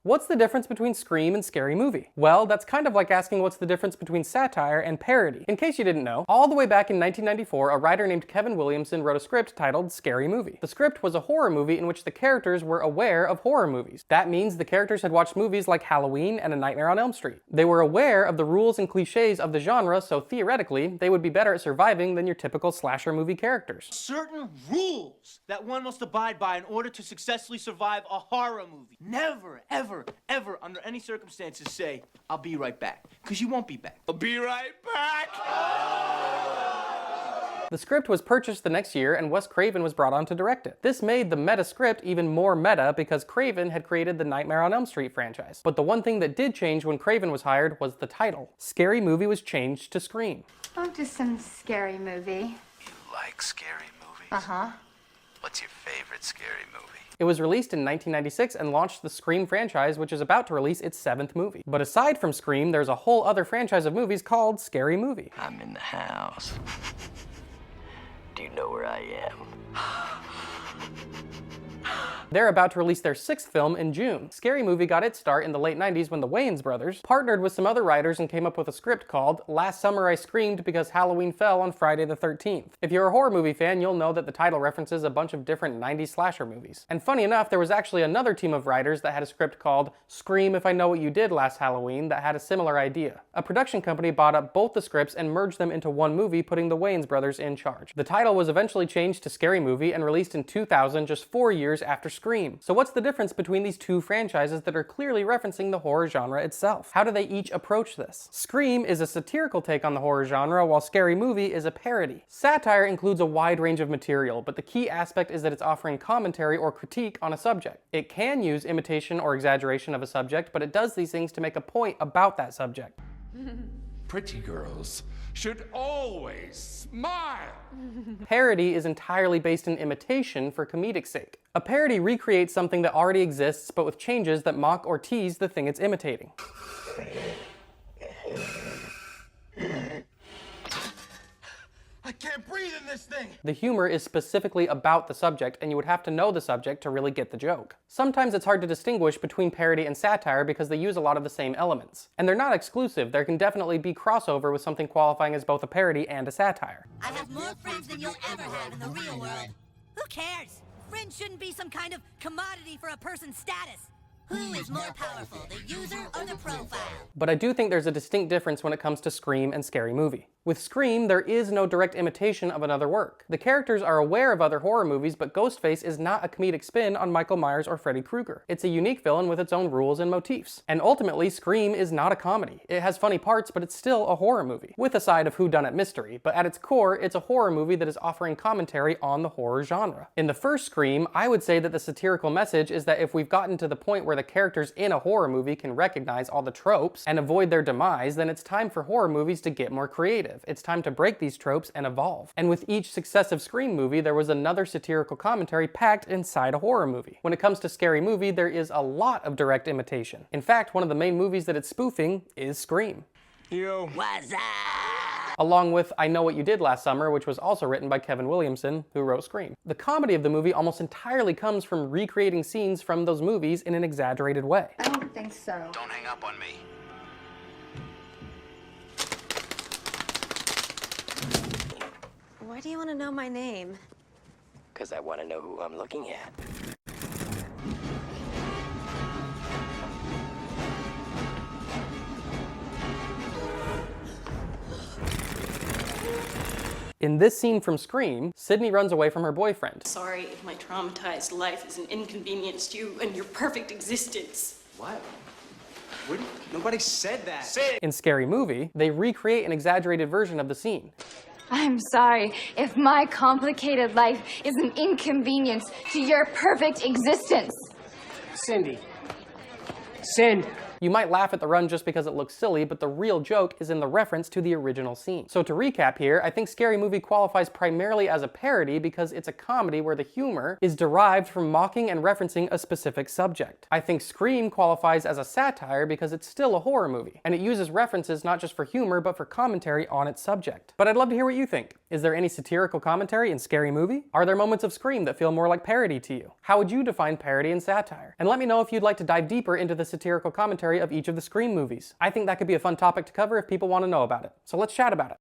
What's the difference between Scream and Scary Movie? Well, that's kind of like asking what's the difference between satire and parody. In case you didn't know, all the way back in 1994, a writer named Kevin Williamson wrote a script titled Scary Movie. The script was a horror movie in which the characters were aware of horror movies. That means the characters had watched movies like Halloween and A Nightmare on Elm Street. They were aware of the rules and cliches of the genre, so theoretically, they would be better at surviving than your typical slasher movie characters. Certain rules that one must abide by in order to successfully survive a horror movie. Never, ever, ever, under any circumstances say, "I'll be right back," because you won't be back. I'll be right back! The script was purchased the next year and Wes Craven was brought on to direct it. This made the meta script even more meta because Craven had created the Nightmare on Elm Street franchise. But the one thing that did change when Craven was hired was the title. Scary Movie was changed to Scream. Oh, just some scary movie. You like scary movies? Uh-huh. What's your favorite scary movie? It was released in 1996 and launched the Scream franchise, which is about to release its 7th movie. But aside from Scream, there's a whole other franchise of movies called Scary Movie. I'm in the house. Do you know where I am? They're about to release their 6th film in June. Scary Movie got its start in the late 90s when the Wayans brothers partnered with some other writers and came up with a script called Last Summer I Screamed Because Halloween Fell on Friday the 13th. If you're a horror movie fan, you'll know that the title references a bunch of different 90s slasher movies. And funny enough, there was actually another team of writers that had a script called Scream If I Know What You Did Last Halloween that had a similar idea. A production company bought up both the scripts and merged them into one movie, putting the Wayans brothers in charge. The title was eventually changed to Scary Movie and released in 2000, just 4 years after Scream. So what's the difference between these two franchises that are clearly referencing the horror genre itself? How do they each approach this? Scream is a satirical take on the horror genre, while Scary Movie is a parody. Satire includes a wide range of material, but the key aspect is that it's offering commentary or critique on a subject. It can use imitation or exaggeration of a subject, but it does these things to make a point about that subject. Pretty girls should always smile. Parody is entirely based in imitation for comedic sake. A parody recreates something that already exists, but with changes that mock or tease the thing it's imitating. I can't breathe in this thing! The humor is specifically about the subject, and you would have to know the subject to really get the joke. Sometimes it's hard to distinguish between parody and satire because they use a lot of the same elements. And they're not exclusive, there can definitely be crossover with something qualifying as both a parody and a satire. I have more friends than you'll ever have in the real world. Who cares? Friends shouldn't be some kind of commodity for a person's status. Who is more powerful, the user or the profile? But I do think there's a distinct difference when it comes to Scream and Scary Movie. With Scream, there is no direct imitation of another work. The characters are aware of other horror movies, but Ghostface is not a comedic spin on Michael Myers or Freddy Krueger. It's a unique villain with its own rules and motifs. And ultimately, Scream is not a comedy. It has funny parts, but it's still a horror movie, with a side of whodunit mystery, but at its core, it's a horror movie that is offering commentary on the horror genre. In the first Scream, I would say that the satirical message is that if we've gotten to the point where the characters in a horror movie can recognize all the tropes and avoid their demise, then it's time for horror movies to get more creative. It's time to break these tropes and evolve. And with each successive Scream movie, there was another satirical commentary packed inside a horror movie. When it comes to Scary Movie, there is a lot of direct imitation. In fact, one of the main movies that it's spoofing is Scream. Yo. What's up? Along with I Know What You Did Last Summer, which was also written by Kevin Williamson, who wrote Scream. The comedy of the movie almost entirely comes from recreating scenes from those movies in an exaggerated way. I don't think so. Don't hang up on me. Why do you want to know my name? Because I want to know who I'm looking at. In this scene from Scream, Sydney runs away from her boyfriend. Sorry if my traumatized life is an inconvenience to you and your perfect existence. What? Nobody said that. Say it! In Scary Movie, they recreate an exaggerated version of the scene. I'm sorry if my complicated life is an inconvenience to your perfect existence. Cindy. Cindy. You might laugh at the run just because it looks silly, but the real joke is in the reference to the original scene. So to recap here, I think Scary Movie qualifies primarily as a parody because it's a comedy where the humor is derived from mocking and referencing a specific subject. I think Scream qualifies as a satire because it's still a horror movie, and it uses references not just for humor, but for commentary on its subject. But I'd love to hear what you think. Is there any satirical commentary in Scary Movie? Are there moments of Scream that feel more like parody to you? How would you define parody and satire? And let me know if you'd like to dive deeper into the satirical commentary of each of the Scream movies. I think that could be a fun topic to cover if people want to know about it. So let's chat about it.